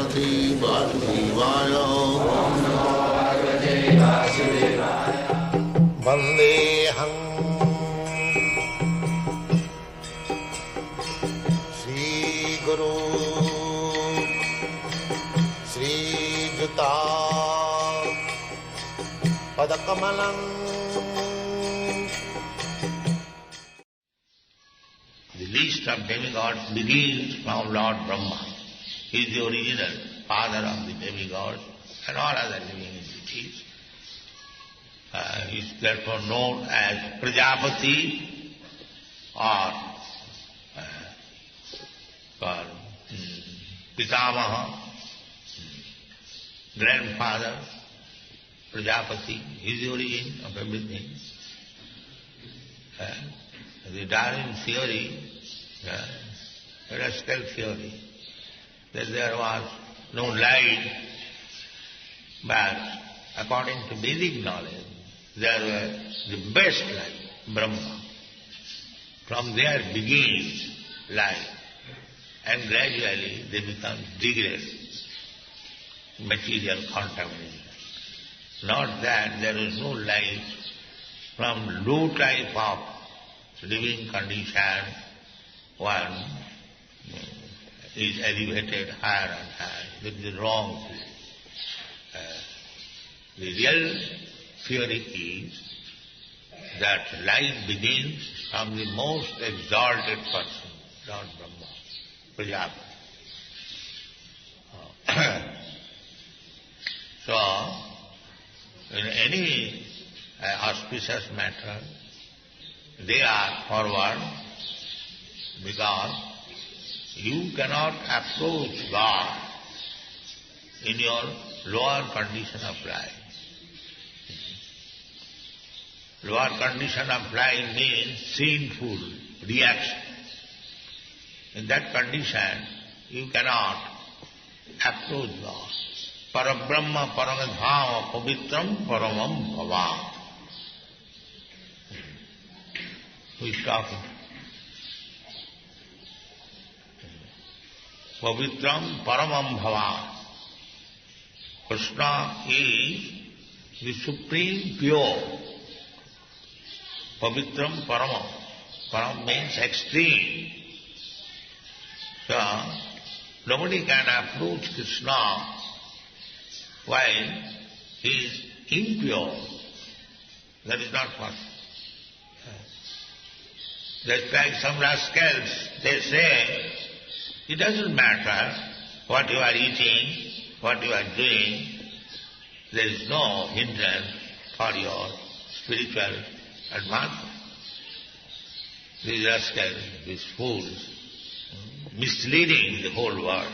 Bhagavate Vasudevaya. Vandeham Sri Guru Sri Juta Padakamalam. The list of demigods begins from Lord Brahma. He is the original father of the demigods and all other living entities. He is therefore known as Prajapati or Pitamaha, grandfather. Prajapati is the origin of everything. The Darwin theory, rascal theory, that there was no light, but according to Vedic knowledge, there was the best light, Brahma. From there begins life, and gradually they become degraded, material contamination. Not that there is no life from low type of living condition, one is elevated higher and higher. This is the wrong theory. The real theory is that life begins from the most exalted person, Lord Brahma, Prajapati. So, in any auspicious matter, they are forward because you cannot approach God in your lower condition of life. Lower condition of life means sinful reaction. In that condition, you cannot approach God. Parabrahma paramadhava pavitram paramam bhava. Who is talking? Pavitram paramam bhava. Krishna is the supreme pure. Pavitram paramam. Param means extreme. So, nobody can approach Krishna while he is impure. That is not possible. Just like some rascals, they say, it doesn't matter what you are eating, what you are doing, there is no hindrance for your spiritual advancement. These rascals, these fools, misleading the whole world,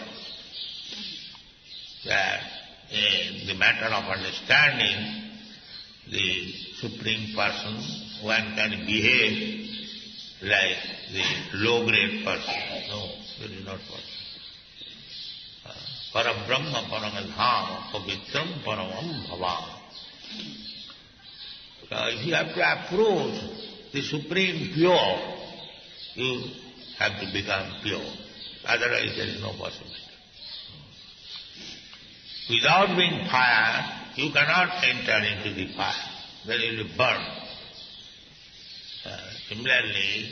that in the matter of understanding the Supreme Person, one can behave like the low-grade person. No, that is not possible. Parabrahma paramadhama pavitram paramam bhava. If you have to approach the Supreme Pure, you have to become pure. Otherwise there is no possibility. Without being fire, you cannot enter into the fire. Then you will burn. Similarly,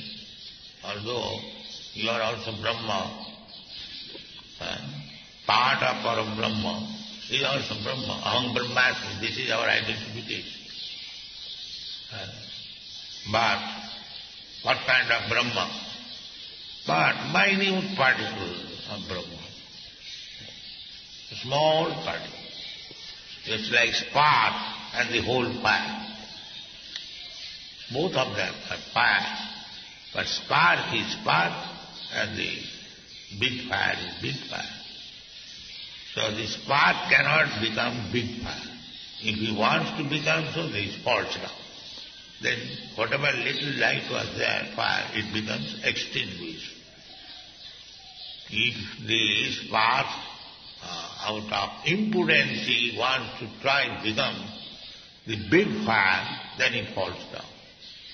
although you are also Brahma, part of our Brahma is also Brahma. Aham Brahmasmi, this is our identification. But what kind of Brahma? But minute particle of Brahma. A small particle. It's like spark and the whole fire. Both of them are fire. But spark is spark and the big fire is big fire. So the spark cannot become big fire. If he wants to become so, this falls down. Then whatever little light was there, fire, it becomes extinguished. If the spark out of impudence he wants to try and become the big fire, then it falls down.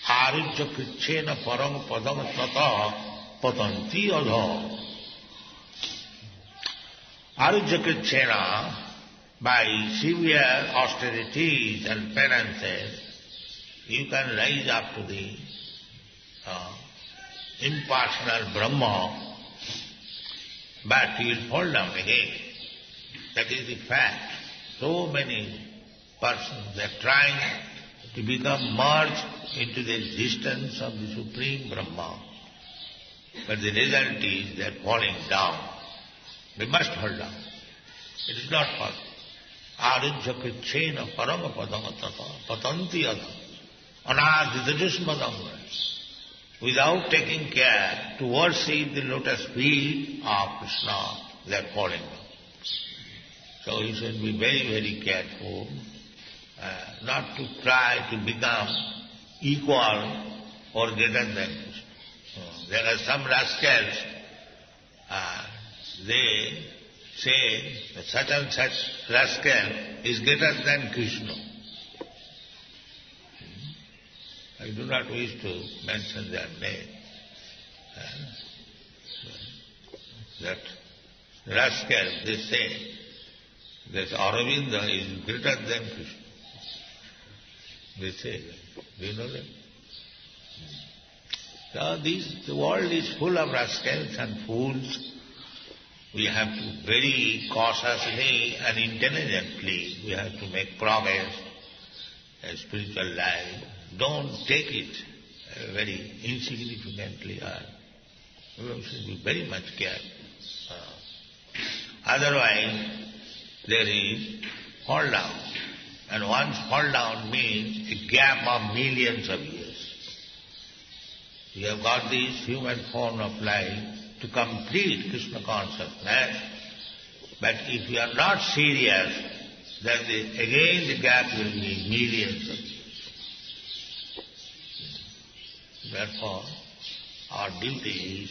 Arujya krichena parang padam tata patanti adha. Arujyakritsena, by severe austerities and penances, you can rise up to the impersonal Brahma, but you will fall down again. That is the fact. So many persons, they are trying to become merged into the existence of the Supreme Brahma. But the result is they are falling down. They must fall down. It is not possible. Arujyakritsena parama padamatata patanti yada anadidajusmadam. Without taking care to worship the lotus feet of Krishna, they are falling down. So you should be very, very careful not to try to become equal or greater than Krishna. There are some rascals, they say that such and such rascal is greater than Krishna. I do not wish to mention their name. That rascal, they say, that Aurobindo is greater than Krishna. They say that. Do you know that? So the world is full of rascals and fools. We have to very cautiously and intelligently, we have to make progress in spiritual life. Don't take it very insignificantly, we should be very much careful. Otherwise, there is fall down. And once fall down means a gap of millions of years. You have got this human form of life to complete Krishna consciousness, but if you are not serious, then again the gap will be millions of years. Therefore, our duty is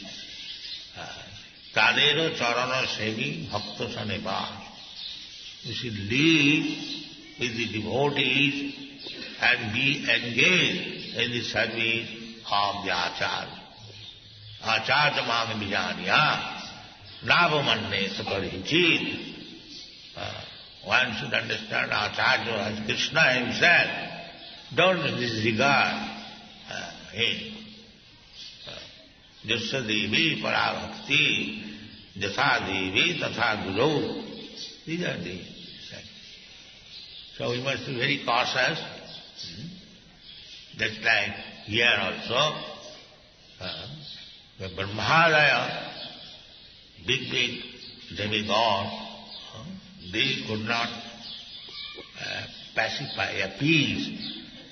Tadero Charana Sevi Bhakta Saneva. You should live with the devotees and be engaged in the service of the Acharya. Acharya mang vijaniya navamanne saparichit. One should understand Acharya as Krishna himself. Don't disregard him. Jasya devi parabhakti, jasa devi tatha guru. These are the things. So we must be very cautious. Just like here also, the Brahmadaya, big demigod, they could not appease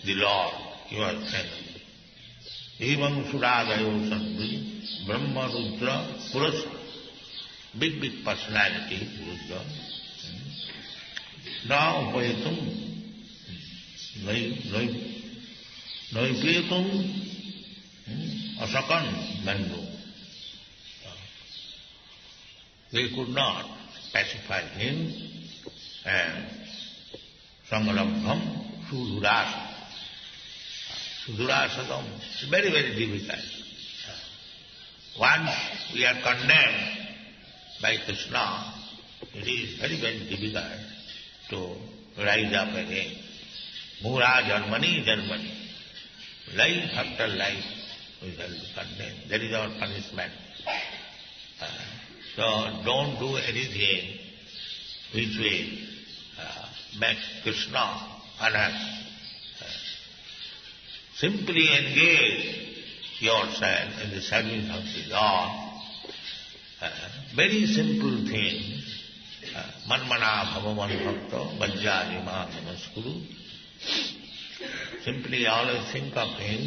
the Lord. He was saying, Evam Suradayo Sandhi, Brahma Rudra Purush, big personality, Rudra. Now Upayatum, Noipayatum, Asakan Mandu. They could not pacify him, and Sangalabham Sudurasa. Sudurasadam is very, very difficult. Once we are condemned by Krishna, it is very, very difficult to rise up again. Mura Jarmani. Life after life we shall be condemned. That is our punishment. So don't do anything which will make Krishna unhappy. Simply engage yourself in the service of the Lord. Very simple thing. Manmana bhavaman bhakta vajjanima namaskuru. Simply always think of Him.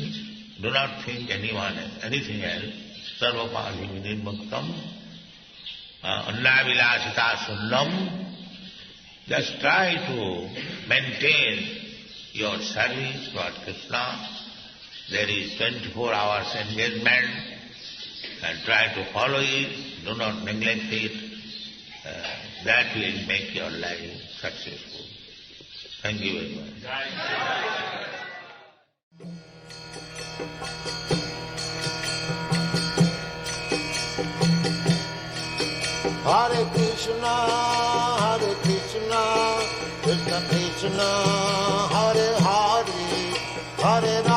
Do not think anything else. Sarvapadi vinirmuktam. Annavilasita sunnam. Just try to maintain your service for Krishna. There is 24 hours engagement, and try to follow it. Do not neglect it. That will make your life successful. Thank you very much. Hare Krishna, Krishna Krishna, Hare Hare, Hare